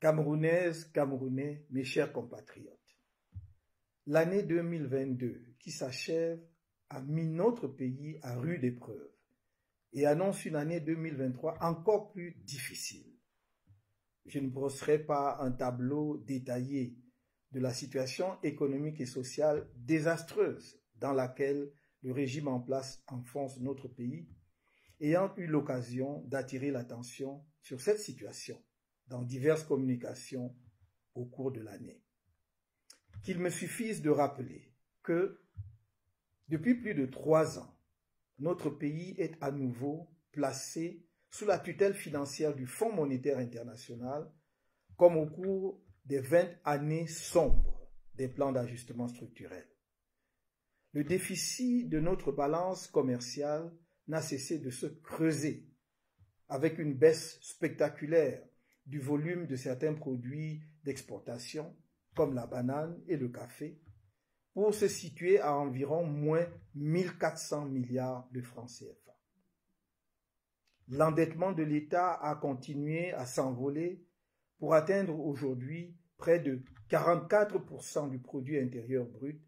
Camerounaises, Camerounais, mes chers compatriotes, l'année 2022 qui s'achève a mis notre pays à rude épreuve et annonce une année 2023 encore plus difficile. Je ne brosserai pas un tableau détaillé de la situation économique et sociale désastreuse dans laquelle le régime en place enfonce notre pays, ayant eu l'occasion d'attirer l'attention sur cette situation dans diverses communications au cours de l'année. Qu'il me suffise de rappeler que depuis plus de 3 ans, notre pays est à nouveau placé sous la tutelle financière du Fonds monétaire international, comme au cours des 20 années sombres des plans d'ajustement structurel. Le déficit de notre balance commerciale n'a cessé de se creuser, avec une baisse spectaculaire du volume de certains produits d'exportation, comme la banane et le café, pour se situer à environ moins 1400 milliards de francs CFA. L'endettement de l'État a continué à s'envoler pour atteindre aujourd'hui près de 44% du produit intérieur brut,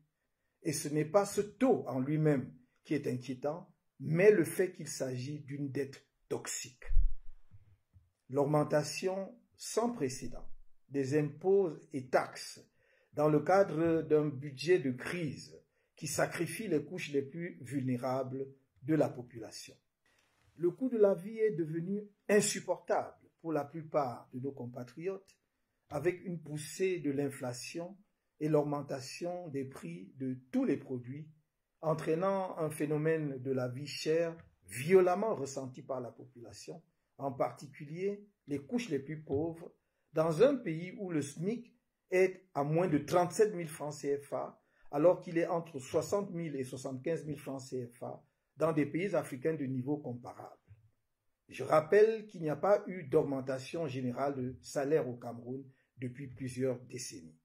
et ce n'est pas ce taux en lui-même qui est inquiétant, mais le fait qu'il s'agit d'une dette toxique. L'augmentation sans précédent des impôts et taxes dans le cadre d'un budget de crise qui sacrifie les couches les plus vulnérables de la population. Le coût de la vie est devenu insupportable pour la plupart de nos compatriotes, avec une poussée de l'inflation et l'augmentation des prix de tous les produits, entraînant un phénomène de la vie chère violemment ressenti par la population, en particulier les couches les plus pauvres, dans un pays où le SMIC est à moins de 37 000 francs CFA, alors qu'il est entre 60 000 et 75 000 francs CFA dans des pays africains de niveau comparable. Je rappelle qu'il n'y a pas eu d'augmentation générale de salaire au Cameroun depuis plusieurs décennies.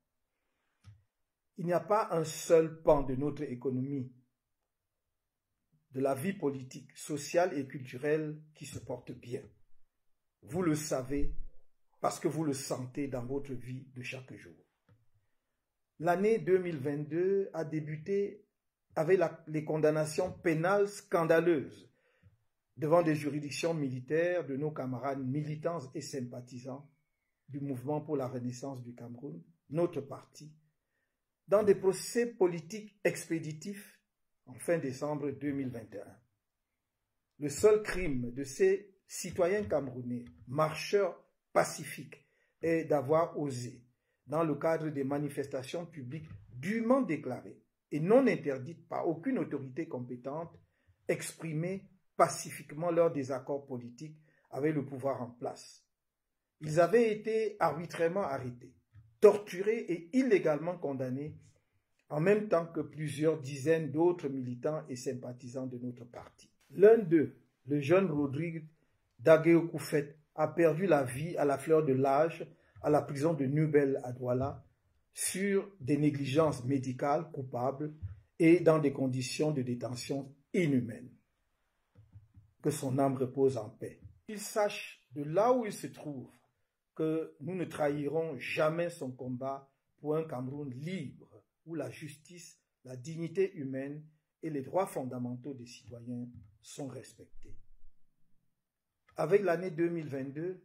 Il n'y a pas un seul pan de notre économie, de la vie politique, sociale et culturelle qui se porte bien. Vous le savez parce que vous le sentez dans votre vie de chaque jour. L'année 2022 a débuté avec les condamnations pénales scandaleuses devant des juridictions militaires de nos camarades militants et sympathisants du mouvement pour la renaissance du Cameroun, notre parti, dans des procès politiques expéditifs en fin décembre 2021. Le seul crime de ces citoyens camerounais, marcheurs pacifiques, est d'avoir osé, dans le cadre des manifestations publiques dûment déclarées et non interdites par aucune autorité compétente, exprimer pacifiquement leur désaccord politique avec le pouvoir en place. Ils avaient été arbitrairement arrêtés, torturés et illégalement condamnés, en même temps que plusieurs dizaines d'autres militants et sympathisants de notre parti. L'un d'eux, le jeune Rodrigue Daguerre-Koufet, a perdu la vie à la fleur de l'âge à la prison de Nubel à Douala sur des négligences médicales coupables et dans des conditions de détention inhumaines. Que son âme repose en paix. Qu'il sache de là où il se trouve que nous ne trahirons jamais son combat pour un Cameroun libre où la justice, la dignité humaine et les droits fondamentaux des citoyens sont respectés. Avec l'année 2022,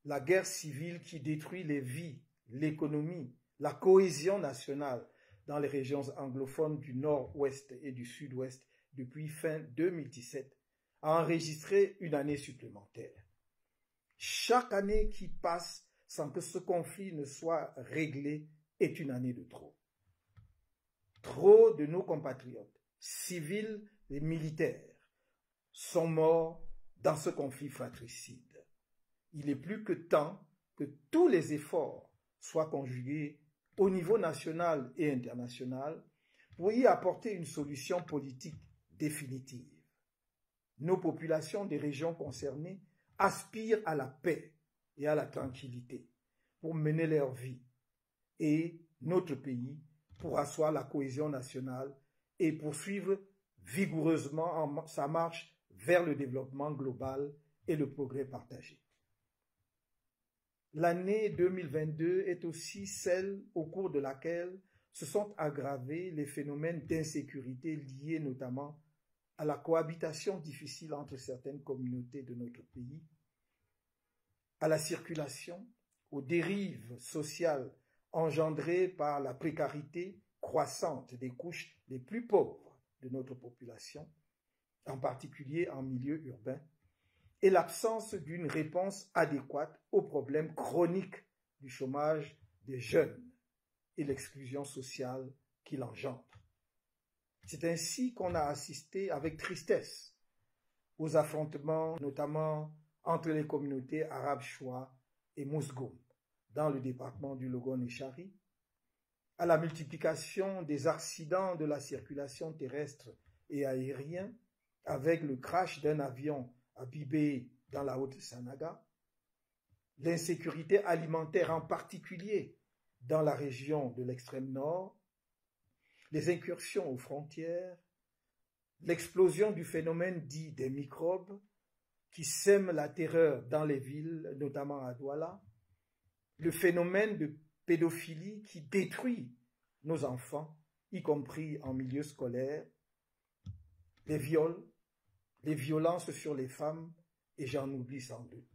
la guerre civile qui détruit les vies, l'économie, la cohésion nationale dans les régions anglophones du nord-ouest et du sud-ouest depuis fin 2017 a enregistré une année supplémentaire. Chaque année qui passe sans que ce conflit ne soit réglé est une année de trop. Trop de nos compatriotes, civils et militaires, sont morts dans ce conflit fratricide. Il est plus que temps que tous les efforts soient conjugués au niveau national et international pour y apporter une solution politique définitive. Nos populations des régions concernées aspirent à la paix et à la tranquillité pour mener leur vie, et notre pays pour asseoir la cohésion nationale et poursuivre vigoureusement sa marche vers le développement global et le progrès partagé. l'année 2022 est aussi celle au cours de laquelle se sont aggravés les phénomènes d'insécurité liés notamment à la cohabitation difficile entre certaines communautés de notre pays, à la circulation, aux dérives sociales engendrées par la précarité croissante des couches les plus pauvres de notre population, en particulier en milieu urbain, et l'absence d'une réponse adéquate aux problèmes chroniques du chômage des jeunes et l'exclusion sociale qu'il engendre. C'est ainsi qu'on a assisté avec tristesse aux affrontements, notamment entre les communautés arabes Choua et Mousgoum, dans le département du Logon-et-Chari, à la multiplication des accidents de la circulation terrestre et aérienne, avec le crash d'un avion à Bibé dans la Haute-Sanaga, l'insécurité alimentaire en particulier dans la région de l'extrême nord, les incursions aux frontières, l'explosion du phénomène dit des microbes qui sèment la terreur dans les villes, notamment à Douala, le phénomène de pédophilie qui détruit nos enfants, y compris en milieu scolaire, les viols, les violences sur les femmes, et j'en oublie sans doute.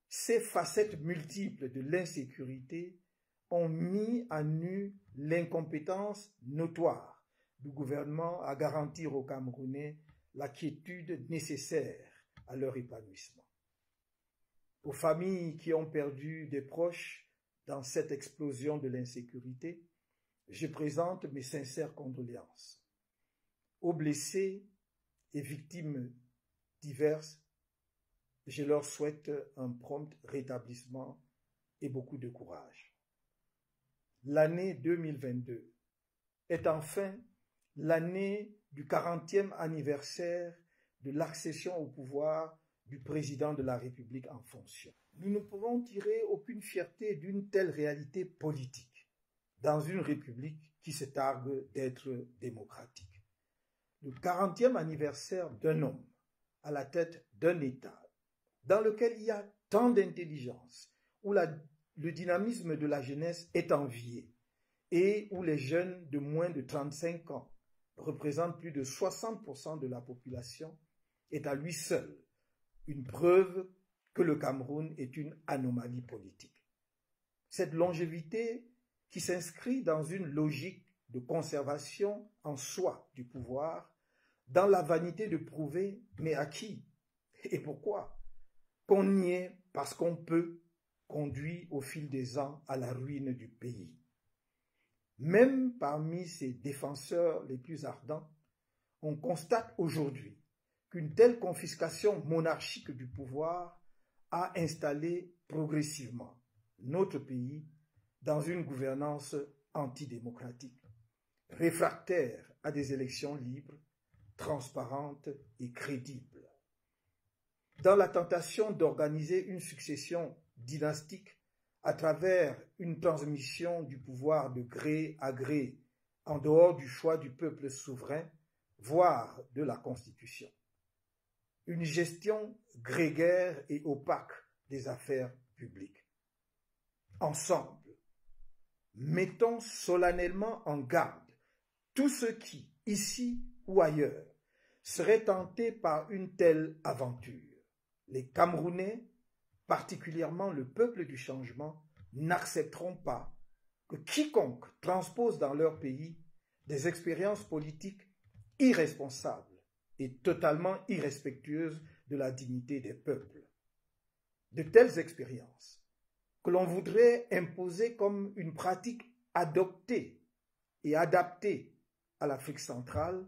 Ces facettes multiples de l'insécurité ont mis à nu l'incompétence notoire du gouvernement à garantir aux Camerounais la quiétude nécessaire à leur épanouissement. Aux familles qui ont perdu des proches dans cette explosion de l'insécurité, je présente mes sincères condoléances. Aux blessés et victimes diverses, je leur souhaite un prompt rétablissement et beaucoup de courage. L'année 2022 est enfin l'année du 40e anniversaire de l'accession au pouvoir du président de la République en fonction. Nous ne pouvons tirer aucune fierté d'une telle réalité politique dans une République qui se targue d'être démocratique. Le 40e anniversaire d'un homme à la tête d'un État dans lequel il y a tant d'intelligence, où le dynamisme de la jeunesse est envié et où les jeunes de moins de 35 ans représentent plus de 60% de la population, est à lui seul une preuve que le Cameroun est une anomalie politique. Cette longévité qui s'inscrit dans une logique de conservation en soi du pouvoir, dans la vanité de prouver, mais à qui et pourquoi, qu'on y est parce qu'on peut, conduit au fil des ans à la ruine du pays. Même parmi ses défenseurs les plus ardents, on constate aujourd'hui qu'une telle confiscation monarchique du pouvoir a installé progressivement notre pays dans une gouvernance antidémocratique, réfractaire à des élections libres, transparentes et crédibles. Dans la tentation d'organiser une succession dynastique à travers une transmission du pouvoir de gré à gré en dehors du choix du peuple souverain, voire de la Constitution. Une gestion grégaire et opaque des affaires publiques. Ensemble, mettons solennellement en garde tous ceux qui, ici ou ailleurs, seraient tentés par une telle aventure. Les Camerounais, particulièrement le peuple du changement, n'accepteront pas que quiconque transpose dans leur pays des expériences politiques irresponsables et totalement irrespectueuses de la dignité des peuples. De telles expériences que l'on voudrait imposer comme une pratique adoptée et adaptée à l'Afrique centrale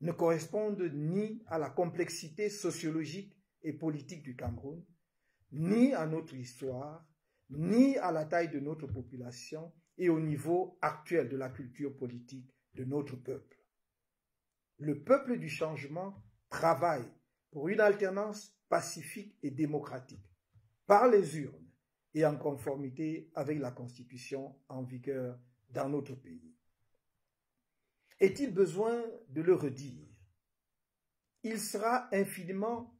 ne correspondent ni à la complexité sociologique et politique du Cameroun, ni à notre histoire, ni à la taille de notre population et au niveau actuel de la culture politique de notre peuple. Le peuple du changement travaille pour une alternance pacifique et démocratique, par les urnes et en conformité avec la Constitution en vigueur dans notre pays. Est-il besoin de le redire? Il sera infiniment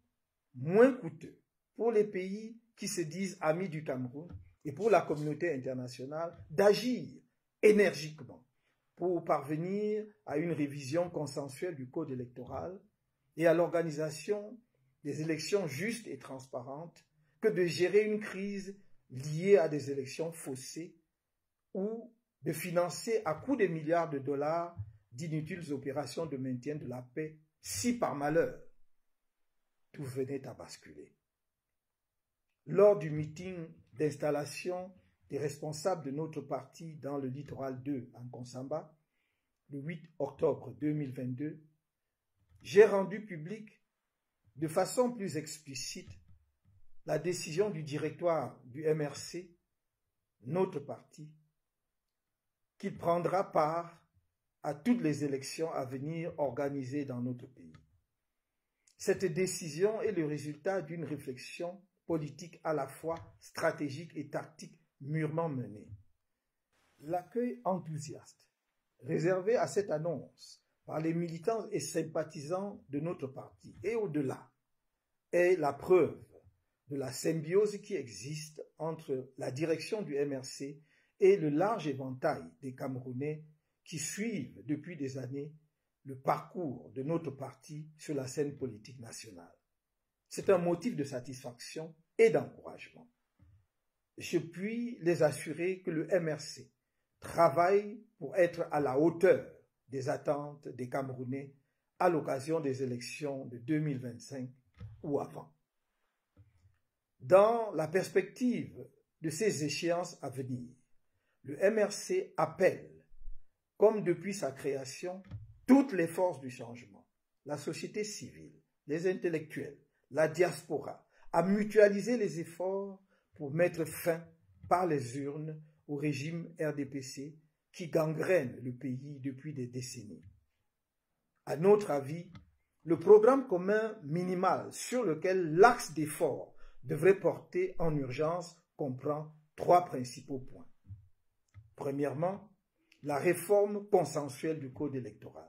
moins coûteux pour les pays qui se disent amis du Cameroun et pour la communauté internationale d'agir énergiquement pour parvenir à une révision consensuelle du code électoral et à l'organisation des élections justes et transparentes que de gérer une crise liée à des élections faussées ou de financer à coups de milliards de dollars d'inutiles opérations de maintien de la paix si par malheur tout venait à basculer. Lors du meeting d'installation des responsables de notre parti dans le littoral 2 en Konsamba, le 8 octobre 2022, j'ai rendu public de façon plus explicite la décision du directoire du MRC, notre parti, qu'il prendra part à toutes les élections à venir organisées dans notre pays. Cette décision est le résultat d'une réflexion politique à la fois stratégique et tactique mûrement menée. L'accueil enthousiaste réservé à cette annonce par les militants et sympathisants de notre parti et au-delà est la preuve de la symbiose qui existe entre la direction du MRC et le large éventail des Camerounais qui suivent depuis des années le parcours de notre parti sur la scène politique nationale. C'est un motif de satisfaction et d'encouragement. Je puis les assurer que le MRC travaille pour être à la hauteur des attentes des Camerounais à l'occasion des élections de 2025 ou avant. Dans la perspective de ces échéances à venir, le MRC appelle, comme depuis sa création, toutes les forces du changement, la société civile, les intellectuels, la diaspora, à mutualiser les efforts pour mettre fin par les urnes au régime RDPC qui gangrène le pays depuis des décennies. À notre avis, le programme commun minimal sur lequel l'axe d'effort devrait porter en urgence comprend 3 principaux points. Premièrement, la réforme consensuelle du code électoral.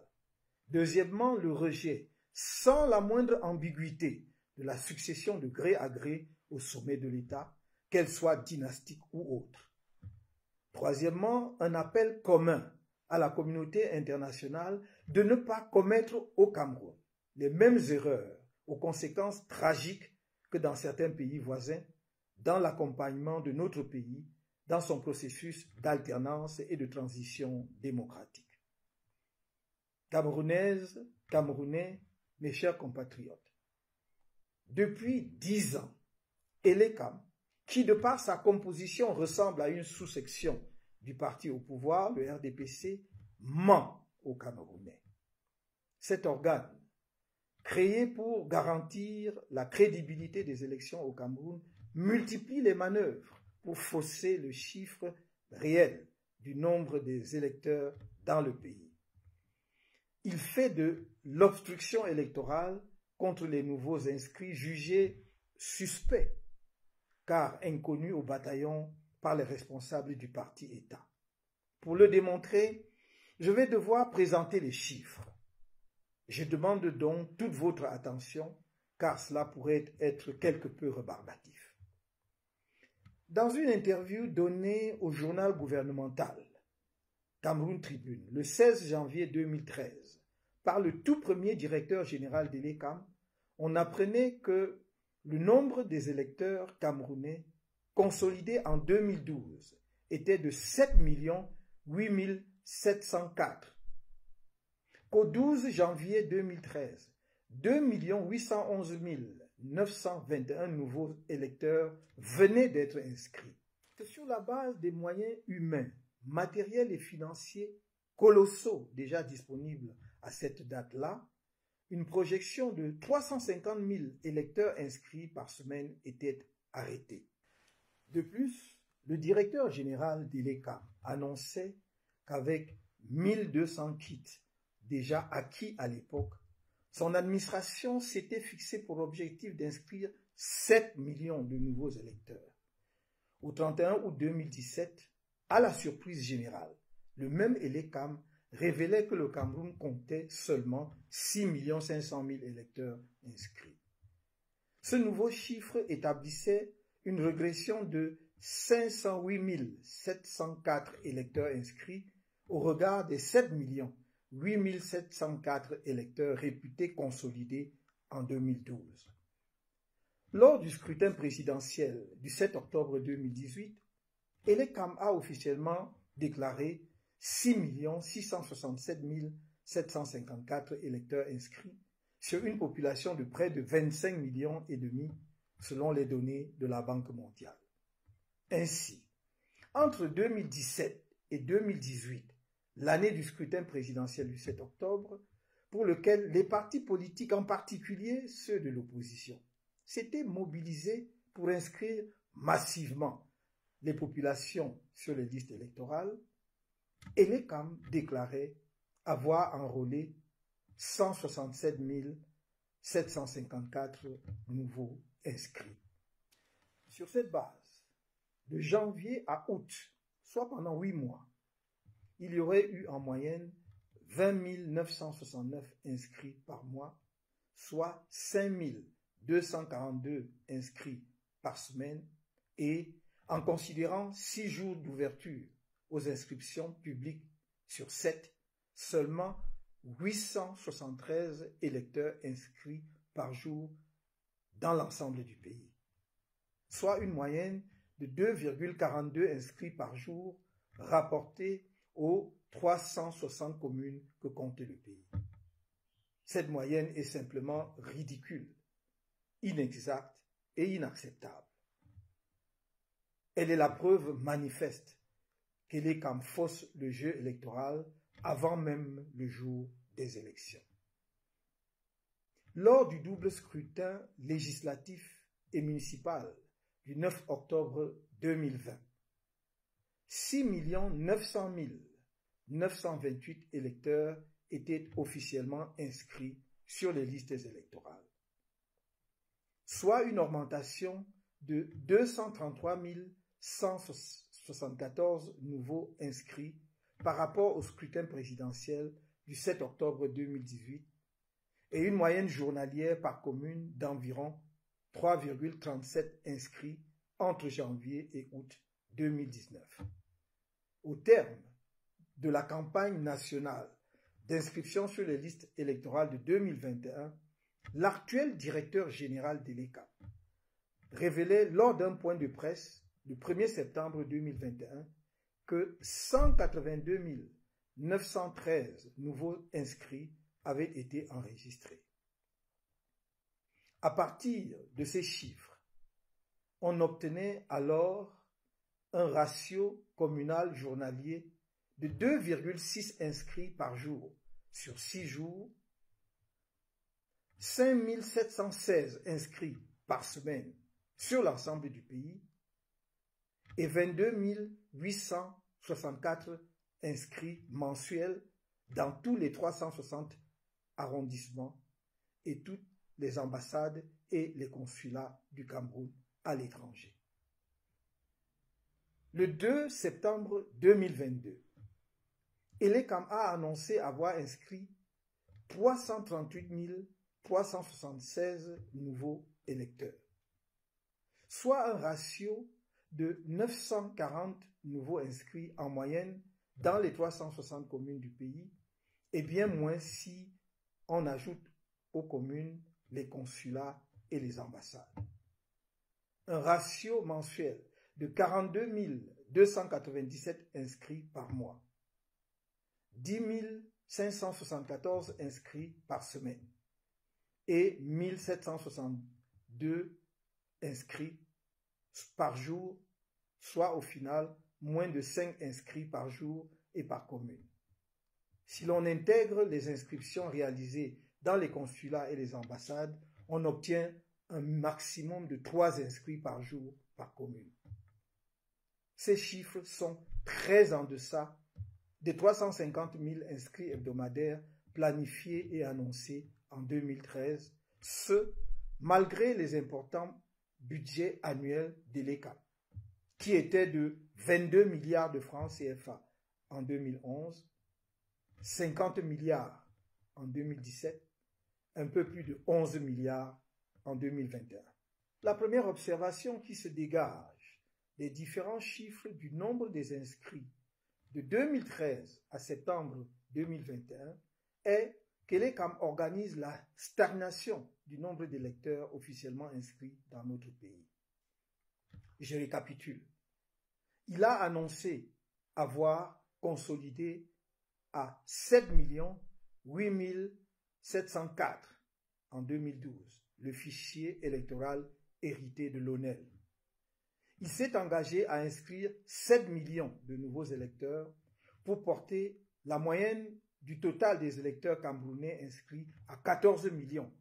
Deuxièmement, le rejet, sans la moindre ambiguïté, de la succession de gré à gré au sommet de l'État, qu'elle soit dynastique ou autre. Troisièmement, un appel commun à la communauté internationale de ne pas commettre au Cameroun les mêmes erreurs aux conséquences tragiques que dans certains pays voisins dans l'accompagnement de notre pays dans son processus d'alternance et de transition démocratique. Camerounaises, Camerounais, mes chers compatriotes, depuis 10 ans, ELECAM, qui de par sa composition ressemble à une sous-section du parti au pouvoir, le RDPC, ment aux Camerounais. Cet organe, créé pour garantir la crédibilité des élections au Cameroun, multiplie les manœuvres pour fausser le chiffre réel du nombre des électeurs dans le pays. Il fait de l'obstruction électorale contre les nouveaux inscrits jugés suspects, car inconnus au bataillon par les responsables du parti État. Pour le démontrer, je vais devoir présenter les chiffres. Je demande donc toute votre attention, car cela pourrait être quelque peu rébarbatif. Dans une interview donnée au journal gouvernemental Cameroun Tribune le 16 janvier 2013 par le tout premier directeur général de l'ECAM, on apprenait que le nombre des électeurs camerounais consolidés en 2012 était de 7 8 704. Qu'au 12 janvier 2013, 2 811 921 nouveaux électeurs venaient d'être inscrits. C'est sur la base des moyens humains, matériels et financiers colossaux déjà disponibles à cette date-là, une projection de 350 000 électeurs inscrits par semaine était arrêtée. De plus, le directeur général de l'ECAM annonçait qu'avec 1200 kits déjà acquis à l'époque, son administration s'était fixée pour objectif d'inscrire 7 millions de nouveaux électeurs. Au 31 août 2017, à la surprise générale, le même ELECAM révélait que le Cameroun comptait seulement 6 500 000 électeurs inscrits. Ce nouveau chiffre établissait une régression de 508 704 électeurs inscrits au regard des 7 8 704 électeurs réputés consolidés en 2012. Lors du scrutin présidentiel du 7 octobre 2018, Elekam a officiellement déclaré 6 667 754 électeurs inscrits sur une population de près de 25 millions et demi selon les données de la Banque mondiale. Ainsi, entre 2017 et 2018, l'année du scrutin présidentiel du 7 octobre, pour lequel les partis politiques, en particulier ceux de l'opposition, s'étaient mobilisés pour inscrire massivement les populations sur les listes électorales, Elekam déclarait avoir enrôlé 167 754 nouveaux inscrits. Sur cette base, de janvier à août, soit pendant 8 mois, il y aurait eu en moyenne 20 969 inscrits par mois, soit 5 242 inscrits par semaine, et en considérant 6 jours d'ouverture aux inscriptions publiques sur 7, seulement 873 électeurs inscrits par jour dans l'ensemble du pays, soit une moyenne de 2,42 inscrits par jour rapportés aux 360 communes que comptait le pays. Cette moyenne est simplement ridicule, inexacte et inacceptable. Elle est la preuve manifeste qu'Elekam fausse le jeu électoral avant même le jour des élections. Lors du double scrutin législatif et municipal du 9 octobre 2020, 6 900 928 électeurs étaient officiellement inscrits sur les listes électorales, soit une augmentation de 233 174 nouveaux inscrits par rapport au scrutin présidentiel du 7 octobre 2018 et une moyenne journalière par commune d'environ 3,37 inscrits entre janvier et août 2019. Au terme de la campagne nationale d'inscription sur les listes électorales de 2021, l'actuel directeur général d'Elekam révélait lors d'un point de presse le 1er septembre 2021 que 182 913 nouveaux inscrits avaient été enregistrés. À partir de ces chiffres, on obtenait alors un ratio communal journalier de 2,6 inscrits par jour sur 6 jours, 5 716 inscrits par semaine sur l'ensemble du pays et 22 864 inscrits mensuels dans tous les 360 arrondissements et toutes les ambassades et les consulats du Cameroun à l'étranger. Le 2 septembre 2022, Elekam a annoncé avoir inscrit 338 376 nouveaux électeurs, soit un ratio de 940 nouveaux inscrits en moyenne dans les 360 communes du pays, et bien moins si on ajoute aux communes les consulats et les ambassades. Un ratio mensuel de 42 297 inscrits par mois, 10 574 inscrits par semaine et 1762 inscrits par jour, soit au final moins de 5 inscrits par jour et par commune. Si l'on intègre les inscriptions réalisées dans les consulats et les ambassades, on obtient un maximum de 3 inscrits par jour par commune. Ces chiffres sont très en deçà des 350 000 inscrits hebdomadaires planifiés et annoncés en 2013, ce malgré les importants budgets annuels d'Elekam, qui étaient de 22 milliards de francs CFA en 2011, 50 milliards en 2017, un peu plus de 11 milliards en 2021. La première observation qui se dégage des différents chiffres du nombre des inscrits de 2013 à septembre 2021 est que l'ECAM organise la stagnation du nombre d'électeurs officiellement inscrits dans notre pays. Je récapitule. Il a annoncé avoir consolidé à 7 8 704 en 2012 le fichier électoral hérité de l'ONEL. Il s'est engagé à inscrire 7 millions de nouveaux électeurs pour porter la moyenne du total des électeurs camerounais inscrits à 14 millions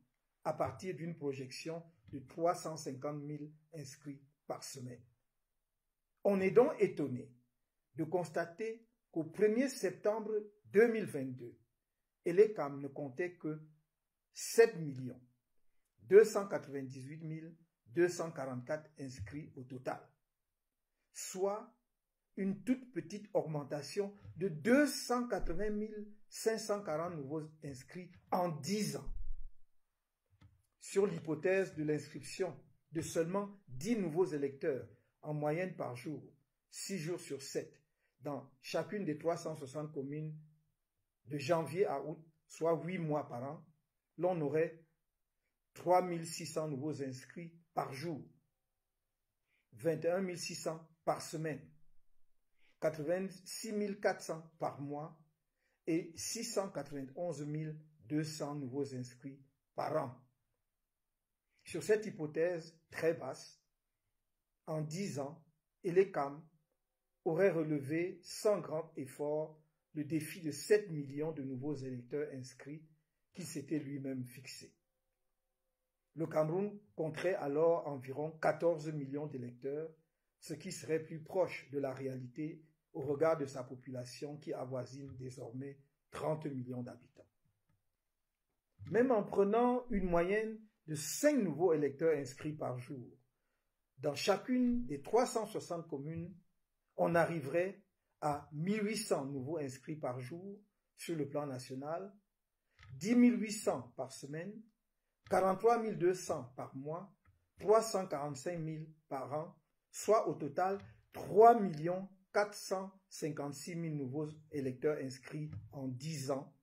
à partir d'une projection de 350 000 inscrits par semaine. On est donc étonné de constater qu'au 1er septembre 2022, l'ECAM ne comptait que 7 298 244 inscrits au total, soit une toute petite augmentation de 280 540 nouveaux inscrits en 10 ans. Sur l'hypothèse de l'inscription de seulement 10 nouveaux électeurs en moyenne par jour, 6 jours sur 7, dans chacune des 360 communes de janvier à août, soit 8 mois par an, l'on aurait 3 600 nouveaux inscrits par jour, 21 600 par semaine, 86 400 par mois et 691 200 nouveaux inscrits par an. Sur cette hypothèse très basse, en 10 ans, l'ECAM aurait relevé sans grand effort le défi de 7 millions de nouveaux électeurs inscrits qu'il s'était lui-même fixé. Le Cameroun compterait alors environ 14 millions d'électeurs, ce qui serait plus proche de la réalité au regard de sa population qui avoisine désormais 30 millions d'habitants. Même en prenant une moyenne de 5 nouveaux électeurs inscrits par jour, dans chacune des 360 communes, on arriverait à 1800 nouveaux inscrits par jour sur le plan national, 10 800 par semaine, 43 200 par mois, 345 000 par an, soit au total 3 456 000 nouveaux électeurs inscrits en 10 ans,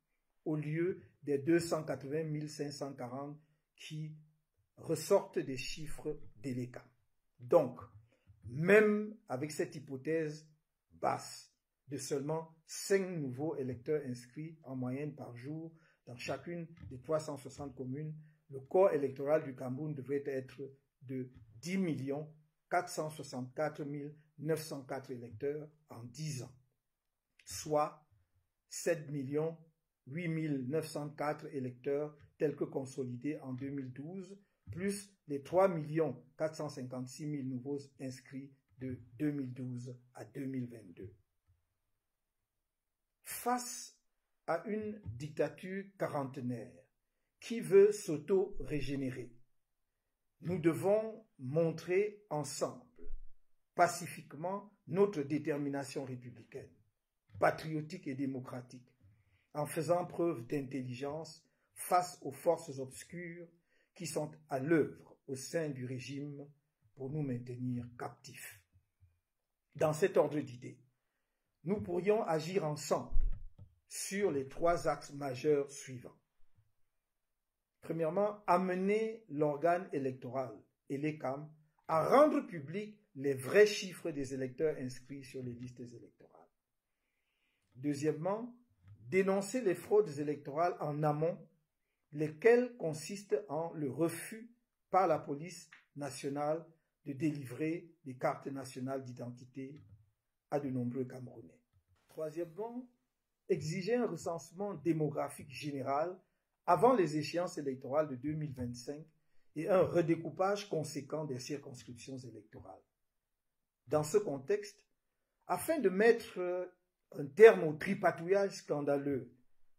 au lieu des 280 540 qui ressortent des chiffres de l'ECAM. Donc, même avec cette hypothèse basse de seulement 5 nouveaux électeurs inscrits en moyenne par jour dans chacune des 360 communes, le corps électoral du Cameroun devrait être de 10 464 904 électeurs en 10 ans, soit 7 8 904 électeurs tels que consolidés en 2012, plus les 3 456 000 nouveaux inscrits de 2012 à 2022. Face à une dictature quarantenaire qui veut s'auto-régénérer, nous devons montrer ensemble, pacifiquement, notre détermination républicaine, patriotique et démocratique, en faisant preuve d'intelligence face aux forces obscures qui sont à l'œuvre au sein du régime pour nous maintenir captifs. Dans cet ordre d'idées, nous pourrions agir ensemble sur les 3 axes majeurs suivants. Premièrement, amener l'organe électoral et l'ECAM à rendre public les vrais chiffres des électeurs inscrits sur les listes électorales. Deuxièmement, dénoncer les fraudes électorales en amont, lesquelles consistent en le refus par la police nationale de délivrer des cartes nationales d'identité à de nombreux Camerounais. Troisièmement, exiger un recensement démographique général avant les échéances électorales de 2025 et un redécoupage conséquent des circonscriptions électorales. Dans ce contexte, afin de mettre un terme au tripatouillage scandaleux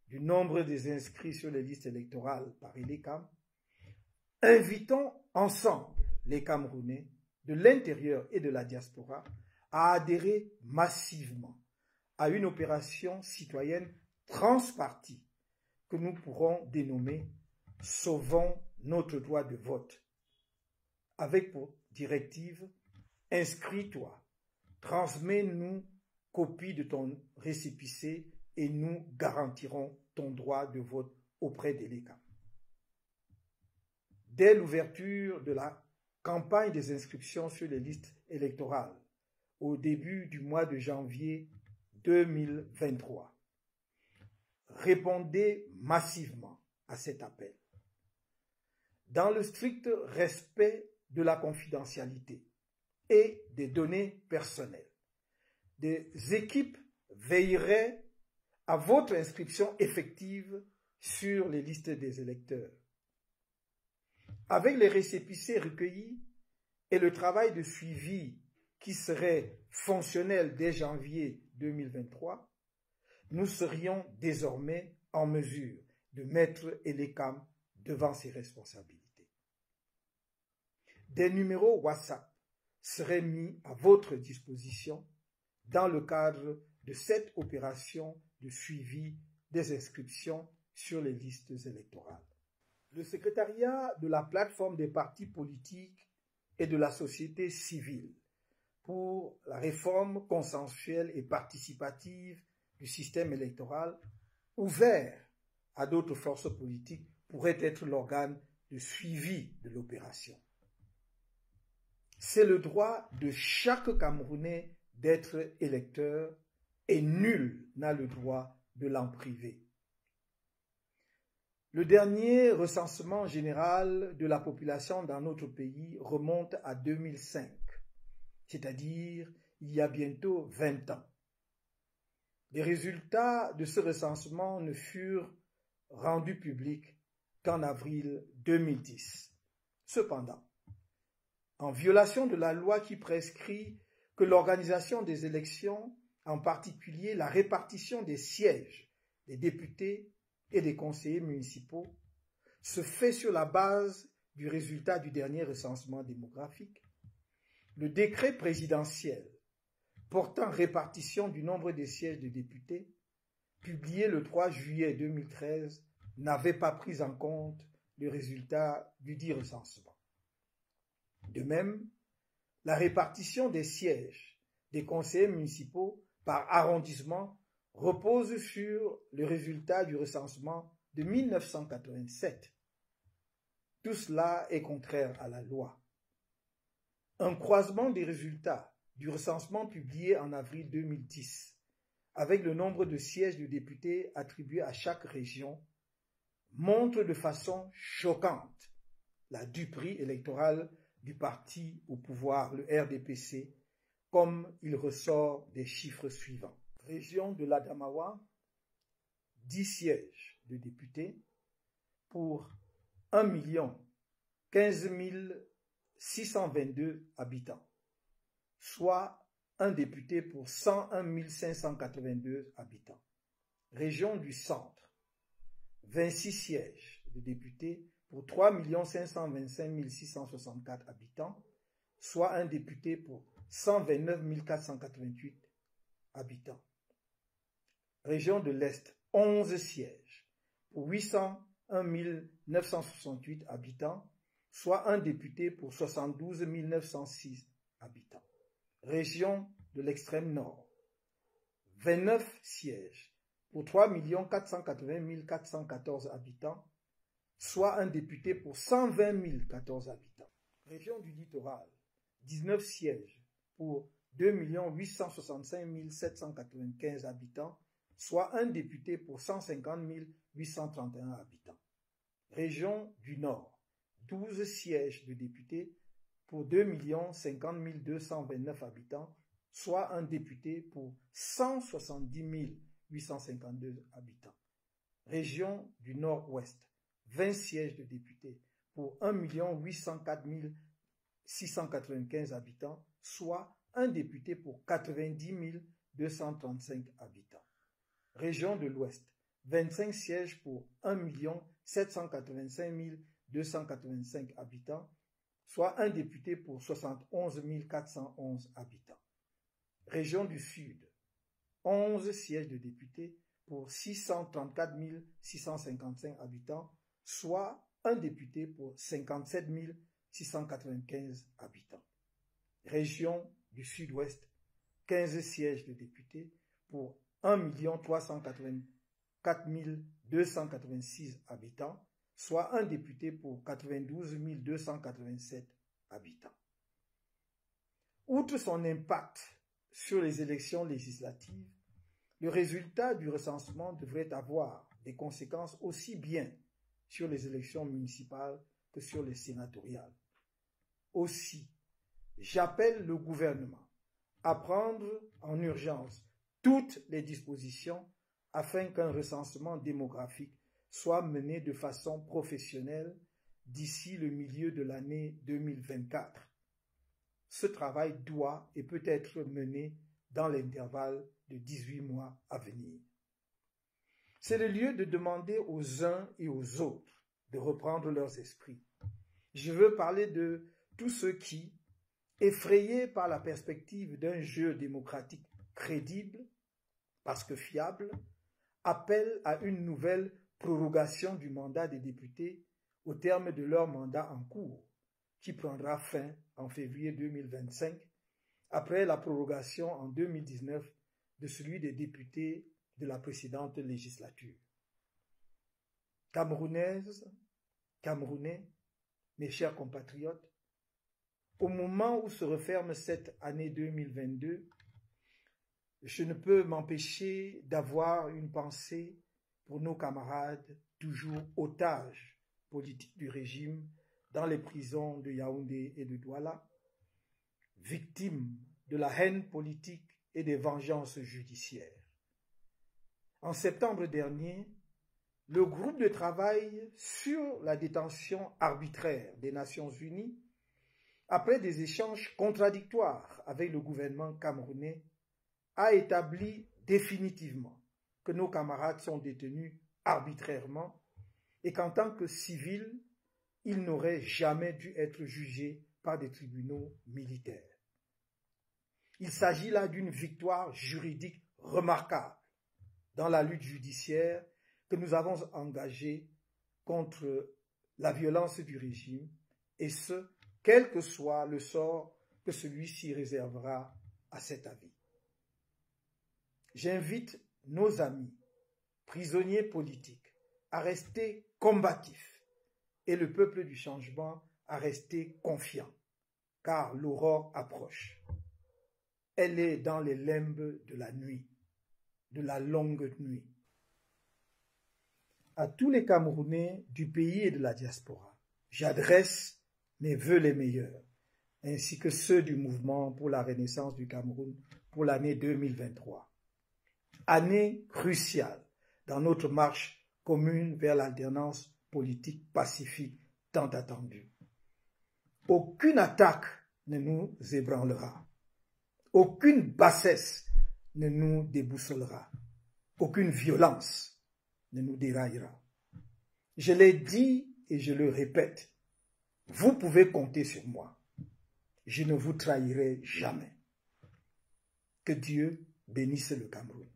du nombre des inscrits sur les listes électorales par l'ECAM, invitons ensemble les Camerounais de l'intérieur et de la diaspora à adhérer massivement à une opération citoyenne transpartie que nous pourrons dénommer « Sauvons notre droit de vote ». avec pour directive « Inscris-toi, transmets-nous copie de ton récépissé et nous garantirons ton droit de vote auprès de l'ECAM. » Dès l'ouverture de la campagne des inscriptions sur les listes électorales, au début du mois de janvier 2023, répondez massivement à cet appel. Dans le strict respect de la confidentialité et des données personnelles, des équipes veilleraient à votre inscription effective sur les listes des électeurs. Avec les récépissés recueillis et le travail de suivi qui serait fonctionnel dès janvier 2023, nous serions désormais en mesure de mettre l'ECAM devant ses responsabilités. Des numéros WhatsApp seraient mis à votre disposition dans le cadre de cette opération de suivi des inscriptions sur les listes électorales. Le secrétariat de la plateforme des partis politiques et de la société civile pour la réforme consensuelle et participative du système électoral, ouvert à d'autres forces politiques, pourrait être l'organe de suivi de l'opération. C'est le droit de chaque Camerounais d'être électeur et nul n'a le droit de l'en priver. Le dernier recensement général de la population dans notre pays remonte à 2005, c'est-à-dire il y a bientôt 20 ans. Les résultats de ce recensement ne furent rendus publics qu'en avril 2010. Cependant, en violation de la loi qui prescrit que l'organisation des élections, en particulier la répartition des sièges des députés et des conseillers municipaux, se fait sur la base du résultat du dernier recensement démographique, le décret présidentiel portant répartition du nombre des sièges de députés, publié le 3 juillet 2013, n'avait pas pris en compte le résultat du dit recensement. De même, la répartition des sièges des conseillers municipaux par arrondissement repose sur le résultat du recensement de 1987. Tout cela est contraire à la loi. Un croisement des résultats du recensement publié en avril 2010 avec le nombre de sièges de députés attribués à chaque région montre de façon choquante la duperie électorale du parti au pouvoir, le RDPC, comme il ressort des chiffres suivants. Région de l'Adamawa, 10 sièges de députés pour 1 15 622 habitants, soit un député pour 101 582 habitants. Région du Centre, 26 sièges de députés pour 3 525 664 habitants, soit un député pour 129 488 habitants. Région de l'Est, 11 sièges pour 801 968 habitants, soit un député pour 72 906 habitants. Région de l'extrême nord, 29 sièges pour 3 480 414 habitants, soit un député pour 120 014 habitants. Région du littoral, 19 sièges pour 2 865 795 habitants, soit un député pour 150 831 habitants. Région du Nord, 12 sièges de députés pour 2 50 229 habitants, soit un député pour 170 852 habitants. Région du Nord-Ouest, 20 sièges de députés pour 1 804 695 habitants, soit un député pour 90 235 habitants. Région de l'Ouest, 25 sièges pour 1 785 285 habitants, soit un député pour 71 411 habitants. Région du Sud, 11 sièges de députés pour 634 655 habitants, soit un député pour 57 695 habitants. Région du Sud-Ouest, 15 sièges de députés pour 1 384 286 habitants, soit un député pour 92 287 habitants. Outre son impact sur les élections législatives, le résultat du recensement devrait avoir des conséquences aussi bien sur les élections municipales que sur les sénatoriales. Aussi, j'appelle le gouvernement à prendre en urgence toutes les dispositions afin qu'un recensement démographique soit mené de façon professionnelle d'ici le milieu de l'année 2024. Ce travail doit et peut être mené dans l'intervalle de 18 mois à venir. C'est le lieu de demander aux uns et aux autres de reprendre leurs esprits. Je veux parler de tous ceux qui, effrayés par la perspective d'un jeu démocratique crédible, parce que fiable, appellent à une nouvelle prorogation du mandat des députés au terme de leur mandat en cours, qui prendra fin en février 2025, après la prorogation en 2019 de celui des députés de la précédente législature. Camerounaises, Camerounais, mes chers compatriotes, au moment où se referme cette année 2022, je ne peux m'empêcher d'avoir une pensée pour nos camarades toujours otages politiques du régime dans les prisons de Yaoundé et de Douala, victimes de la haine politique et des vengeances judiciaires. En septembre dernier, le groupe de travail sur la détention arbitraire des Nations Unies, après des échanges contradictoires avec le gouvernement camerounais, a établi définitivement que nos camarades sont détenus arbitrairement et qu'en tant que civils, ils n'auraient jamais dû être jugés par des tribunaux militaires. Il s'agit là d'une victoire juridique remarquable dans la lutte judiciaire que nous avons engagée contre la violence du régime, et ce, quel que soit le sort que celui-ci réservera à cet avis. J'invite nos amis, prisonniers politiques, à rester combatifs et le peuple du changement à rester confiant, car l'aurore approche. Elle est dans les limbes de la nuit, de la longue nuit. À tous les Camerounais du pays et de la diaspora, j'adresse mes vœux les meilleurs, ainsi que ceux du mouvement pour la renaissance du Cameroun pour l'année 2023. Année cruciale dans notre marche commune vers l'alternance politique pacifique tant attendue. Aucune attaque ne nous ébranlera. Aucune bassesse ne nous déboussolera. Aucune violence ne nous déraillera. Je l'ai dit et je le répète, vous pouvez compter sur moi. Je ne vous trahirai jamais. Que Dieu bénisse le Cameroun.